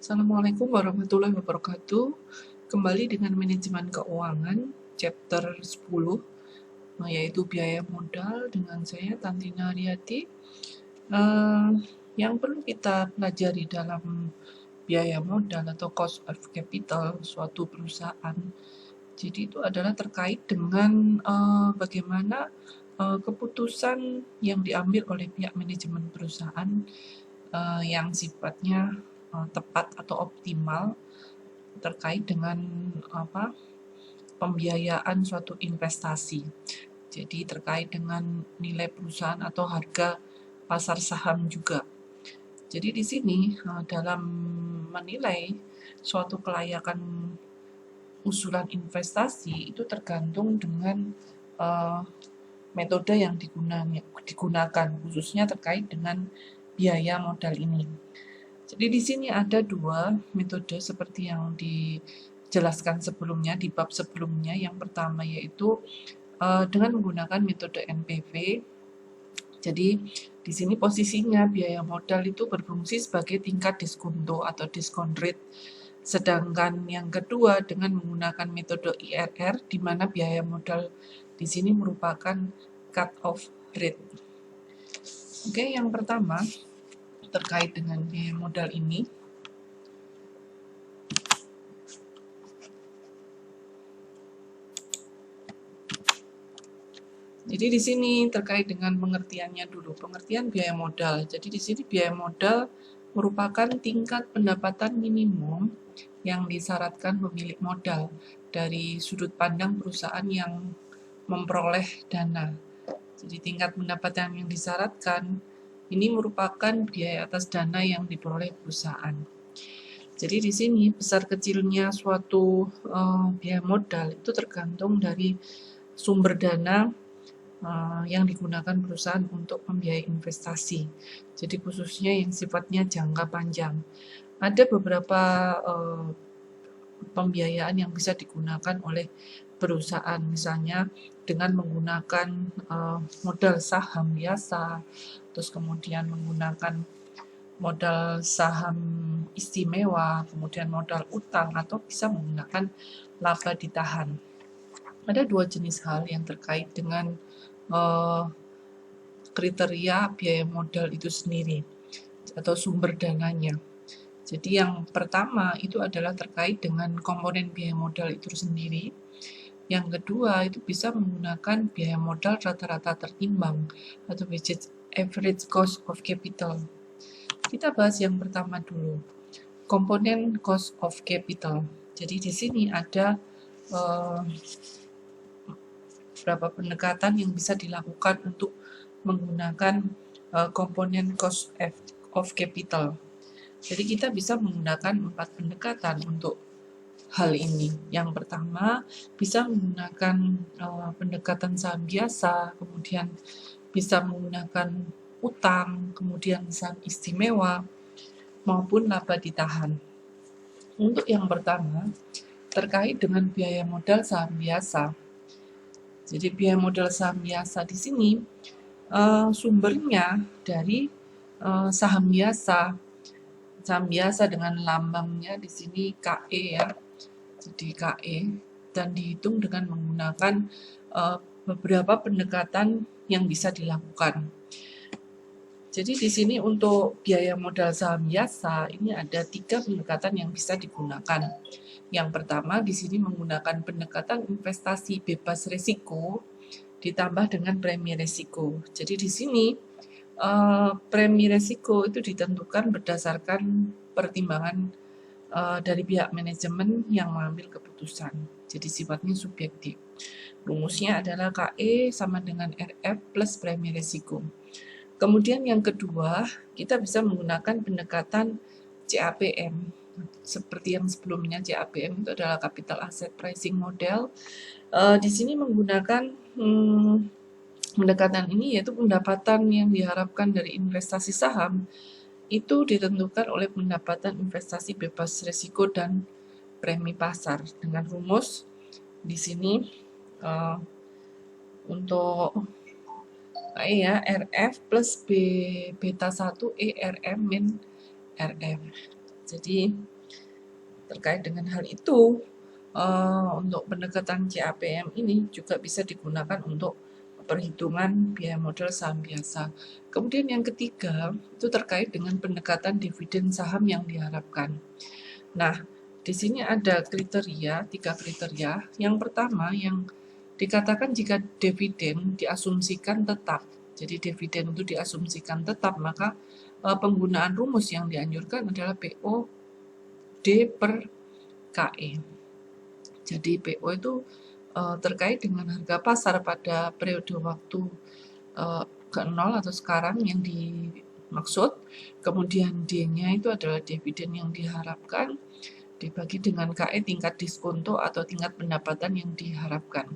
Assalamualaikum warahmatullahi wabarakatuh. Kembali dengan manajemen keuangan, chapter 10, yaitu biaya modal dengan saya, Tantina Riyati. Yang perlu kita pelajari dalam biaya modal atau cost of capital suatu perusahaan, jadi itu adalah terkait dengan bagaimana keputusan yang diambil oleh pihak manajemen perusahaan yang sifatnya tepat atau optimal terkait dengan pembiayaan suatu investasi. Jadi terkait dengan nilai perusahaan atau harga pasar saham juga. Jadi di sini dalam menilai suatu kelayakan usulan investasi itu tergantung dengan metode yang digunakan, khususnya terkait dengan biaya modal ini. Jadi di sini ada dua metode seperti yang dijelaskan sebelumnya di bab sebelumnya. Yang pertama yaitu dengan menggunakan metode NPV. Jadi di sini posisinya biaya modal itu berfungsi sebagai tingkat diskonto atau discount rate. Sedangkan yang kedua dengan menggunakan metode IRR, di mana biaya modal di sini merupakan cut off rate. Oke, yang pertama terkait dengan biaya modal ini. Jadi di sini terkait dengan pengertiannya dulu, pengertian biaya modal. Jadi di sini biaya modal merupakan tingkat pendapatan minimum yang disyaratkan pemilik modal dari sudut pandang perusahaan yang memperoleh dana. Jadi tingkat pendapatan yang disyaratkan ini merupakan biaya atas dana yang diperoleh perusahaan. Jadi di sini besar kecilnya suatu biaya modal itu tergantung dari sumber dana yang digunakan perusahaan untuk membiayai investasi. Jadi khususnya yang sifatnya jangka panjang. Ada beberapa pembiayaan yang bisa digunakan oleh perusahaan, misalnya dengan menggunakan modal saham biasa, terus kemudian menggunakan modal saham istimewa, kemudian modal utang, atau bisa menggunakan laba ditahan. Ada dua jenis hal yang terkait dengan kriteria biaya modal itu sendiri atau sumber dananya. Jadi yang pertama itu adalah terkait dengan komponen biaya modal itu sendiri. Yang kedua itu bisa menggunakan biaya modal rata-rata tertimbang atau weighted average cost of capital. Kita bahas yang pertama dulu, komponen cost of capital. Jadi di sini ada beberapa pendekatan yang bisa dilakukan untuk menggunakan komponen cost of capital. Jadi kita bisa menggunakan 4 pendekatan untuk hal ini. Yang pertama bisa menggunakan pendekatan saham biasa, kemudian bisa menggunakan utang, kemudian saham istimewa, maupun laba ditahan. Untuk yang pertama, terkait dengan biaya modal saham biasa. Jadi biaya modal saham biasa di sini sumbernya dari saham biasa. Saham biasa dengan lambangnya di sini KE ya. Jadi KE dan dihitung dengan menggunakan beberapa pendekatan yang bisa dilakukan. Jadi di sini untuk biaya modal saham biasa ini ada 3 pendekatan yang bisa digunakan. Yang pertama di sini menggunakan pendekatan investasi bebas risiko ditambah dengan premi risiko. Jadi di sini premi risiko itu ditentukan berdasarkan pertimbangan dari pihak manajemen yang mengambil keputusan. Jadi sifatnya subjektif. Rumusnya adalah KE sama dengan RF plus premi risiko. Kemudian yang kedua, kita bisa menggunakan pendekatan CAPM. Seperti yang sebelumnya, CAPM itu adalah Capital Asset Pricing Model. Di sini menggunakan pendekatan ini yaitu pendapatan yang diharapkan dari investasi saham itu ditentukan oleh pendapatan investasi bebas risiko dan premi pasar dengan rumus di sini untuk ya RF plus beta 1 ERM min RF. Jadi terkait dengan hal itu, untuk pendekatan CAPM ini juga bisa digunakan untuk perhitungan biaya modal saham biasa. Kemudian yang ketiga, itu terkait dengan pendekatan dividen saham yang diharapkan. Nah, di sini ada kriteria, 3 kriteria. Yang pertama, yang dikatakan jika dividen diasumsikan tetap. Jadi dividen itu diasumsikan tetap, maka penggunaan rumus yang dianjurkan adalah POD per KE. Jadi PO itu terkait dengan harga pasar pada periode waktu ke 0 atau sekarang yang dimaksud, kemudian D-nya itu adalah dividen yang diharapkan, dibagi dengan KE tingkat diskonto atau tingkat pendapatan yang diharapkan.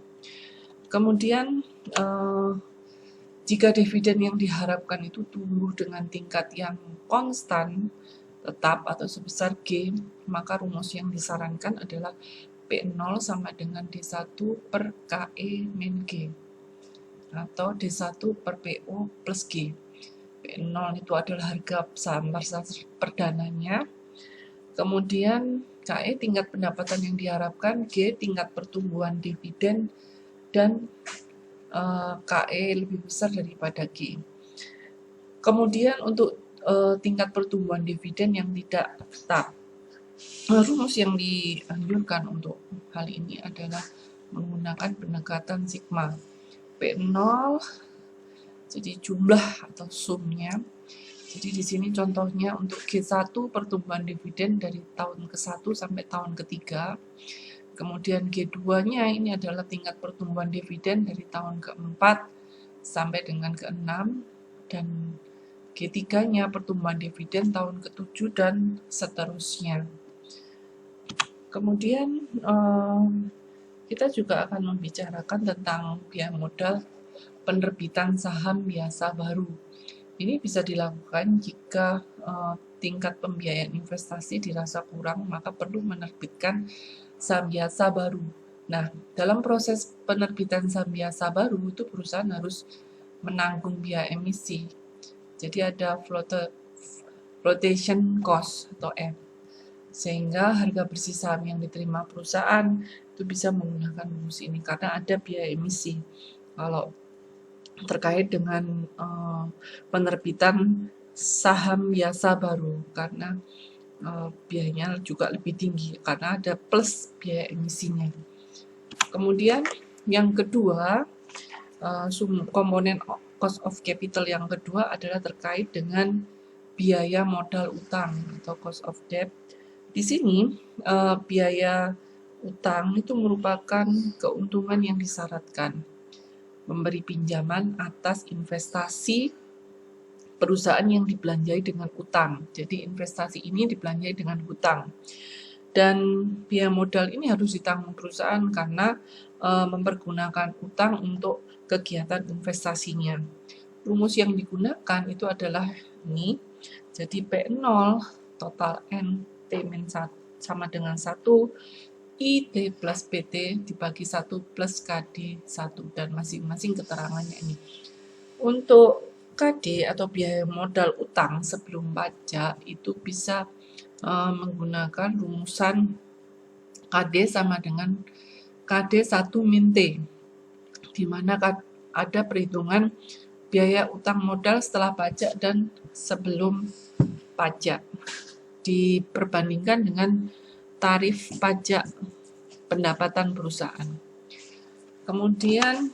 Kemudian jika dividen yang diharapkan itu tumbuh dengan tingkat yang konstan, tetap atau sebesar G, maka rumus yang disarankan adalah P0 sama dengan D1 per KE min G atau D1 per PO plus G. P0 itu adalah harga saham pasar perdananya, kemudian KE tingkat pendapatan yang diharapkan, G tingkat pertumbuhan dividen, dan KE lebih besar daripada G. Kemudian untuk tingkat pertumbuhan dividen yang tidak tetap, rumus yang dianjurkan untuk hal ini adalah menggunakan pendekatan sigma. P0 jadi jumlah atau sumnya. Jadi di sini contohnya untuk G1 pertumbuhan dividen dari tahun ke-1 sampai tahun ke-3. Kemudian G2-nya ini adalah tingkat pertumbuhan dividen dari tahun ke-4 sampai dengan ke-6, dan G3-nya pertumbuhan dividen tahun ke-7 dan seterusnya. Kemudian kita juga akan membicarakan tentang biaya modal penerbitan saham biasa baru. Ini bisa dilakukan jika tingkat pembiayaan investasi dirasa kurang, maka perlu menerbitkan saham biasa baru. Nah, dalam proses penerbitan saham biasa baru itu perusahaan harus menanggung biaya emisi. Jadi ada flotation cost atau F. Sehingga harga bersih saham yang diterima perusahaan itu bisa menggunakan rumus ini karena ada biaya emisi. Kalau terkait dengan penerbitan saham biasa baru, karena biayanya juga lebih tinggi karena ada plus biaya emisinya. Kemudian yang kedua, komponen cost of capital yang kedua adalah terkait dengan biaya modal utang atau cost of debt. Di sini biaya utang itu merupakan keuntungan yang disyaratkan memberi pinjaman atas investasi perusahaan yang dibelanjai dengan utang. Jadi investasi ini dibelanjai dengan hutang. Dan biaya modal ini harus ditanggung perusahaan karena mempergunakan utang untuk kegiatan investasinya. Rumus yang digunakan itu adalah ini. Jadi P0 total N T min 1 sama dengan 1 IT plus PT dibagi 1 plus KD 1, dan masing-masing keterangannya ini. Untuk KD atau biaya modal utang sebelum pajak itu bisa menggunakan rumusan KD sama dengan KD 1 min T, di mana ada perhitungan biaya utang modal setelah pajak dan sebelum pajak diperbandingkan dengan tarif pajak pendapatan perusahaan. Kemudian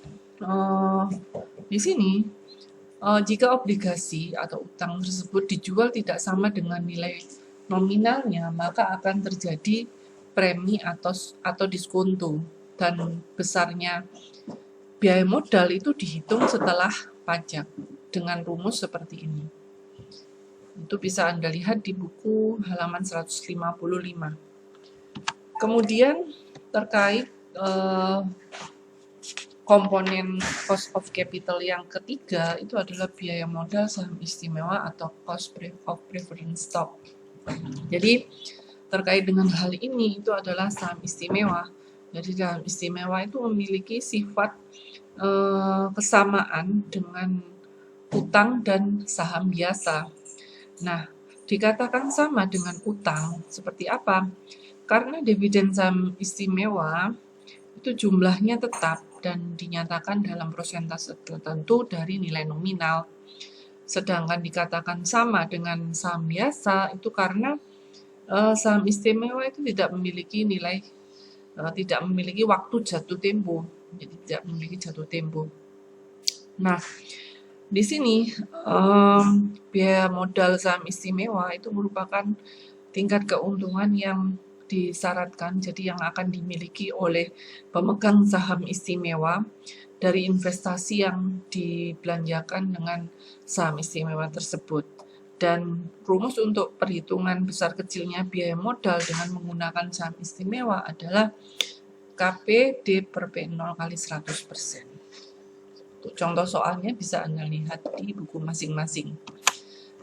di sini jika obligasi atau utang tersebut dijual tidak sama dengan nilai nominalnya, maka akan terjadi premi atau diskonto, dan besarnya biaya modal itu dihitung setelah pajak dengan rumus seperti ini. Itu bisa Anda lihat di buku halaman 155. Kemudian terkait komponen cost of capital yang ketiga itu adalah biaya modal saham istimewa atau cost of preference stock. Jadi terkait dengan hal ini itu adalah saham istimewa. Jadi saham istimewa itu memiliki sifat kesamaan dengan utang dan saham biasa. Nah, dikatakan sama dengan utang. Seperti apa? Karena dividen saham istimewa itu jumlahnya tetap dan dinyatakan dalam persentase tertentu dari nilai nominal. Sedangkan dikatakan sama dengan saham biasa itu karena saham istimewa itu tidak memiliki waktu jatuh tempo, jadi tidak memiliki jatuh tempo. Nah, di sini biaya modal saham istimewa itu merupakan tingkat keuntungan yang disyaratkan, jadi yang akan dimiliki oleh pemegang saham istimewa dari investasi yang dibelanjakan dengan saham istimewa tersebut. Dan rumus untuk perhitungan besar kecilnya biaya modal dengan menggunakan saham istimewa adalah KP D per P0 kali 100%. Untuk contoh soalnya bisa Anda lihat di buku masing-masing.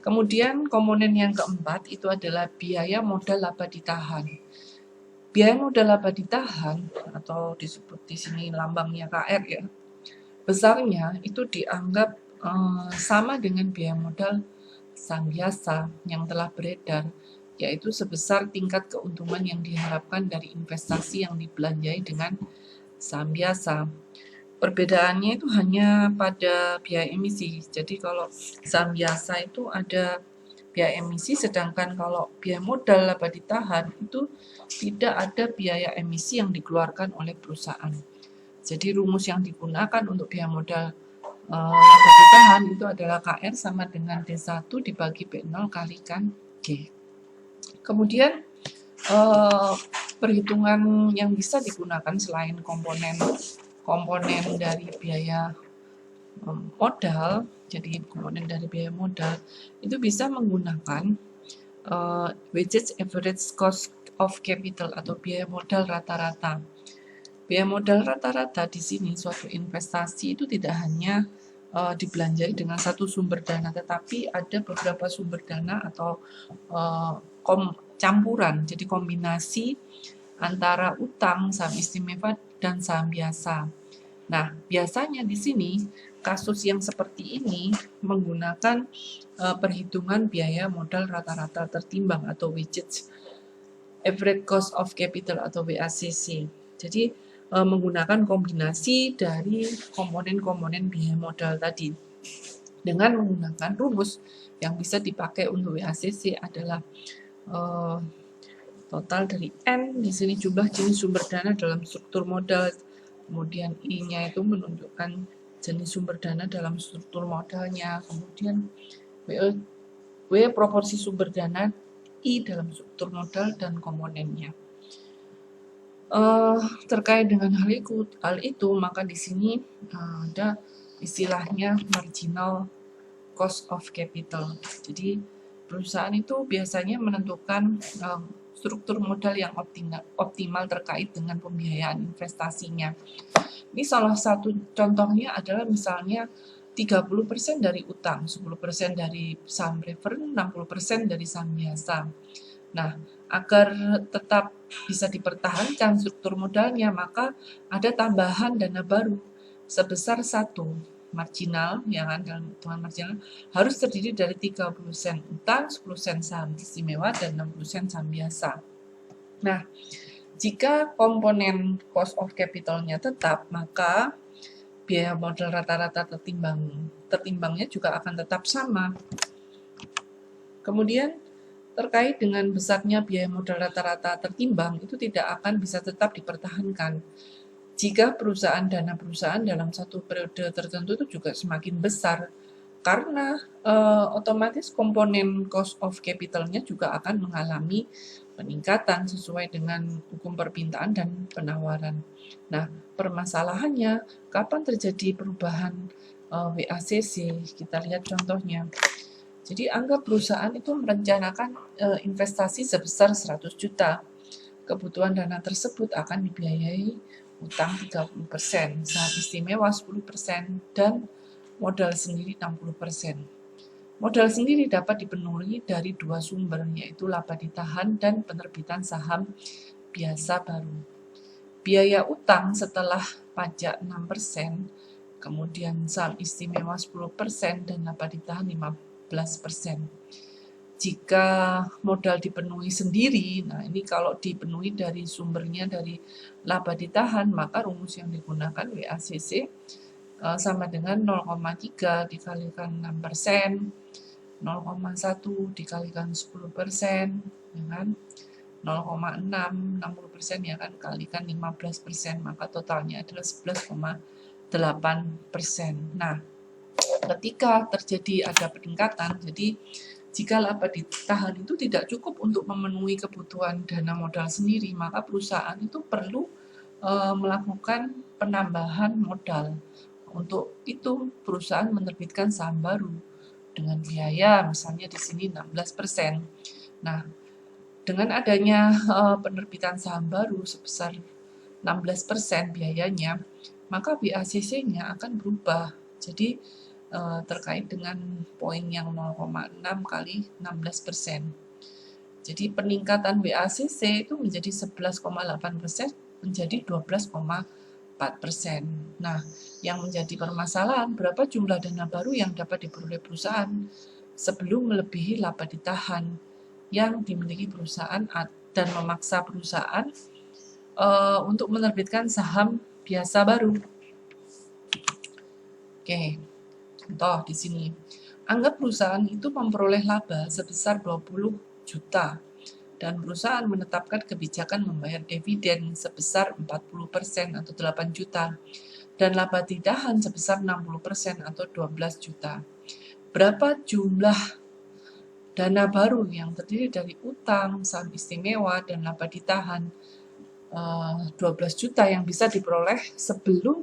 Kemudian komponen yang keempat itu adalah biaya modal laba ditahan. Biaya modal laba ditahan atau disebut di sini lambangnya KR ya. Besarnya itu dianggap sama dengan biaya modal saham biasa yang telah beredar, yaitu sebesar tingkat keuntungan yang diharapkan dari investasi yang dibelanjai dengan saham biasa. Perbedaannya itu hanya pada biaya emisi. Jadi kalau saham biasa itu ada biaya emisi, sedangkan kalau biaya modal laba ditahan itu tidak ada biaya emisi yang dikeluarkan oleh perusahaan. Jadi rumus yang digunakan untuk biaya modal laba ditahan itu adalah KR sama dengan D1 dibagi B0 kalikan G. Kemudian perhitungan yang bisa digunakan selain komponen dari biaya modal, jadi komponen dari biaya modal itu bisa menggunakan weighted average cost of capital atau biaya modal rata-rata. Biaya modal rata-rata di sini suatu investasi itu tidak hanya dibelanjai dengan satu sumber dana, tetapi ada beberapa sumber dana atau campuran, jadi kombinasi antara utang, saham istimewa, dan saham biasa. Nah, biasanya di sini kasus yang seperti ini menggunakan perhitungan biaya modal rata-rata tertimbang atau weighted average cost of capital atau WACC. Jadi menggunakan kombinasi dari komponen-komponen biaya modal tadi. Dengan menggunakan rumus yang bisa dipakai untuk WACC adalah total dari N, di sini jumlah jenis sumber dana dalam struktur modal, kemudian I-nya itu menunjukkan jenis sumber dana dalam struktur modalnya, kemudian W proporsi sumber dana I dalam struktur modal dan komponennya. Terkait dengan hal itu, maka di sini ada istilahnya marginal cost of capital. Jadi perusahaan itu biasanya menentukan struktur modal yang optimal terkait dengan pembiayaan investasinya. Ini salah satu contohnya adalah misalnya 30% dari utang, 10% dari saham preferen, 60% dari saham biasa. Nah, agar tetap bisa dipertahankan struktur modalnya, maka ada tambahan dana baru sebesar 1 marginal, ya kan, dalam hitungan marginal harus terdiri dari 30% utang, 10% saham istimewa, dan 60% saham biasa. Nah, jika komponen cost of capital-nya tetap, maka biaya modal rata-rata tertimbangnya juga akan tetap sama. Kemudian terkait dengan besarnya biaya modal rata-rata tertimbang itu tidak akan bisa tetap dipertahankan jika dana perusahaan dalam satu periode tertentu itu juga semakin besar, karena otomatis komponen cost of capital-nya juga akan mengalami peningkatan sesuai dengan hukum permintaan dan penawaran. Nah, permasalahannya kapan terjadi perubahan WACC? Kita lihat contohnya. Jadi anggap perusahaan itu merencanakan investasi sebesar 100 juta. Kebutuhan dana tersebut akan dibiayai utang 30%, saham istimewa 10%, dan modal sendiri 60%. Modal sendiri dapat dipenuhi dari 2 sumber, yaitu laba ditahan dan penerbitan saham biasa baru. Biaya utang setelah pajak 6%, kemudian saham istimewa 10%, dan laba ditahan 15%. jika modal dipenuhi sendiri, nah ini kalau dipenuhi dari sumbernya dari laba ditahan, maka rumus yang digunakan WACC sama dengan 0,3 dikalikan 6%, 0,1 dikalikan 10%, ya kan? 0,6, 60% ya kan, kalikan 15%, maka totalnya adalah 11,8%. Nah, ketika terjadi ada peningkatan, jadi jika laba ditahan itu tidak cukup untuk memenuhi kebutuhan dana modal sendiri, maka perusahaan itu perlu melakukan penambahan modal. Untuk itu, perusahaan menerbitkan saham baru dengan biaya misalnya di sini 16%. Nah, dengan adanya penerbitan saham baru sebesar 16% biayanya, maka WACC-nya akan berubah. Jadi terkait dengan poin yang 0,6 kali 16%. Jadi peningkatan WACC itu menjadi 11,8% menjadi 12,4%. Nah, yang menjadi permasalahan berapa jumlah dana baru yang dapat diperoleh perusahaan sebelum melebihi laba ditahan yang dimiliki perusahaan dan memaksa perusahaan untuk menerbitkan saham biasa baru. Oke, contoh di sini. Anggap perusahaan itu memperoleh laba sebesar 20 juta dan perusahaan menetapkan kebijakan membayar dividen sebesar 40% atau 8 juta dan laba ditahan sebesar 60% atau 12 juta. Berapa jumlah dana baru yang terdiri dari utang, saham istimewa, dan laba ditahan 12 juta yang bisa diperoleh sebelum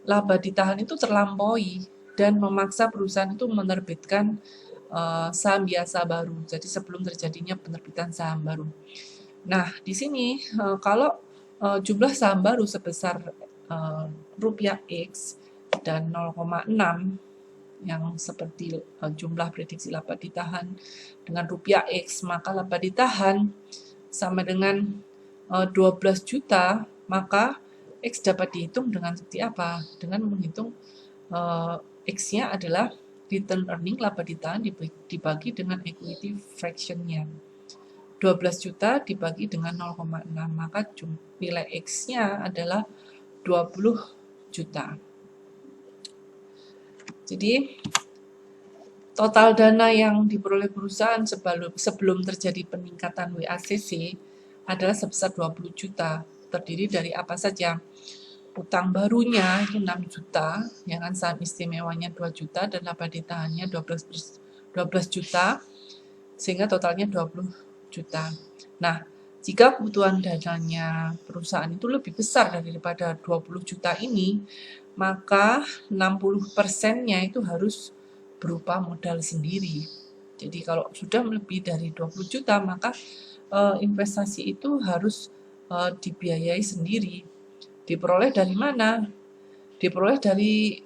laba ditahan itu terlampaui dan memaksa perusahaan itu menerbitkan saham biasa baru. Jadi sebelum terjadinya penerbitan saham baru. Nah, di sini kalau jumlah saham baru sebesar rupiah X dan 0,6 yang seperti jumlah prediksi laba ditahan dengan rupiah X, maka laba ditahan sama dengan 12 juta, maka X dapat dihitung dengan seperti apa? Dengan menghitung X-nya adalah return earning laba ditahan dibagi dengan equity fraction-nya. 12 juta dibagi dengan 0,6, maka nilai X-nya adalah 20 juta. Jadi, total dana yang diperoleh perusahaan sebelum terjadi peningkatan WACC adalah sebesar 20 juta. Terdiri dari apa saja? Utang barunya itu 6 juta, ya kan, saham istimewanya 2 juta, dan laba ditahannya 12 juta, sehingga totalnya 20 juta. Nah, jika kebutuhan dananya perusahaan itu lebih besar daripada 20 juta ini, maka 60%-nya itu harus berupa modal sendiri. Jadi kalau sudah lebih dari 20 juta, maka investasi itu harus dibiayai sendiri. Diperoleh dari mana? Diperoleh dari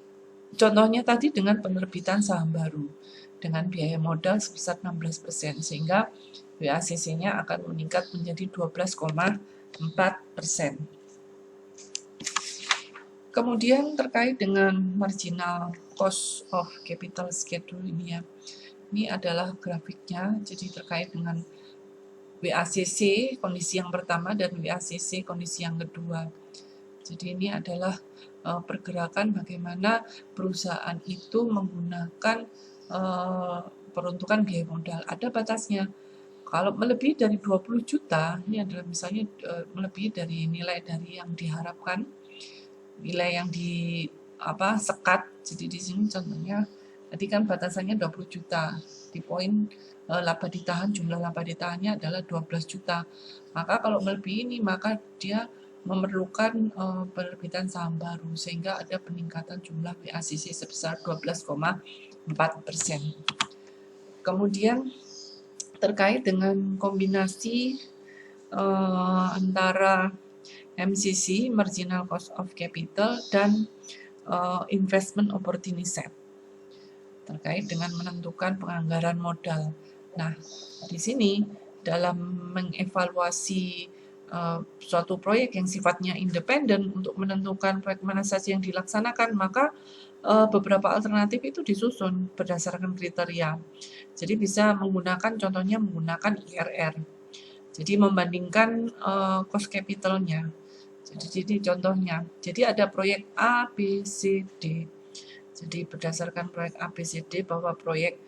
contohnya tadi dengan penerbitan saham baru dengan biaya modal sebesar 16%, sehingga WACC-nya akan meningkat menjadi 12,4%. Kemudian terkait dengan marginal cost of capital schedule ini ya. Ini adalah grafiknya, jadi terkait dengan WACC kondisi yang pertama dan WACC kondisi yang kedua. Jadi ini adalah pergerakan bagaimana perusahaan itu menggunakan peruntukan biaya modal. Ada batasnya. Kalau melebihi dari 20 juta, ini adalah misalnya melebihi dari nilai dari yang diharapkan, nilai yang sekat. Jadi di sini contohnya tadi kan batasannya 20 juta. Di poin laba ditahan, jumlah laba ditahannya adalah 12 juta. Maka kalau melebihi ini, maka dia memerlukan penerbitan saham baru, sehingga ada peningkatan jumlah WACC sebesar 12,4%. Kemudian terkait dengan kombinasi antara MCC, Marginal Cost of Capital, dan Investment Opportunity Set terkait dengan menentukan penganggaran modal. Nah, di sini dalam mengevaluasi suatu proyek yang sifatnya independen untuk menentukan proyek mana saja yang dilaksanakan, maka beberapa alternatif itu disusun berdasarkan kriteria. Jadi bisa menggunakan, contohnya menggunakan IRR. Jadi membandingkan cost capitalnya. Jadi contohnya, jadi ada proyek A, B, C, D. Jadi berdasarkan proyek A, B, C, D, bahwa proyek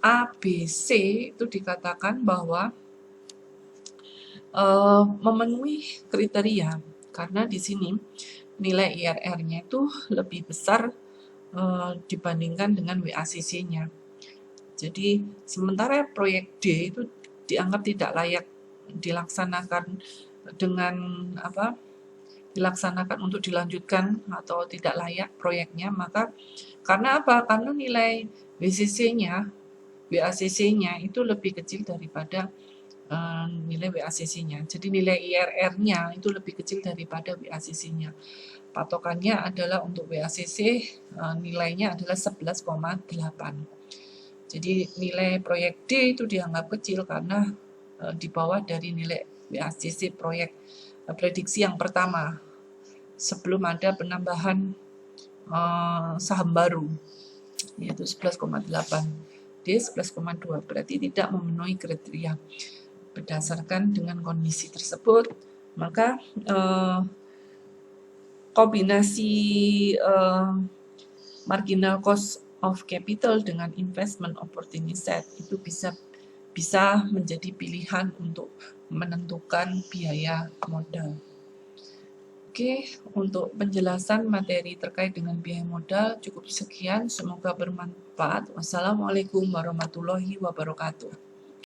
A, B, C itu dikatakan bahwa memenuhi kriteria, karena di sini nilai IRR-nya itu lebih besar dibandingkan dengan WACC-nya. Jadi sementara proyek D itu dianggap tidak layak dilaksanakan dengan dilaksanakan untuk dilanjutkan atau tidak layak proyeknya, maka karena apa? Karena nilai WACC-nya itu lebih kecil daripada nilai WACC-nya. Jadi nilai IRR-nya itu lebih kecil daripada WACC-nya. Patokannya adalah untuk WACC nilainya adalah 11,8. Jadi nilai proyek D itu dianggap kecil karena di bawah dari nilai WACC proyek prediksi yang pertama sebelum ada penambahan saham baru, yaitu 11,8. D 11,2, berarti tidak memenuhi kriteria. Berdasarkan dengan kondisi tersebut, maka kombinasi marginal cost of capital dengan investment opportunity set itu bisa menjadi pilihan untuk menentukan biaya modal. Oke, untuk penjelasan materi terkait dengan biaya modal cukup sekian, semoga bermanfaat. Wassalamualaikum warahmatullahi wabarakatuh.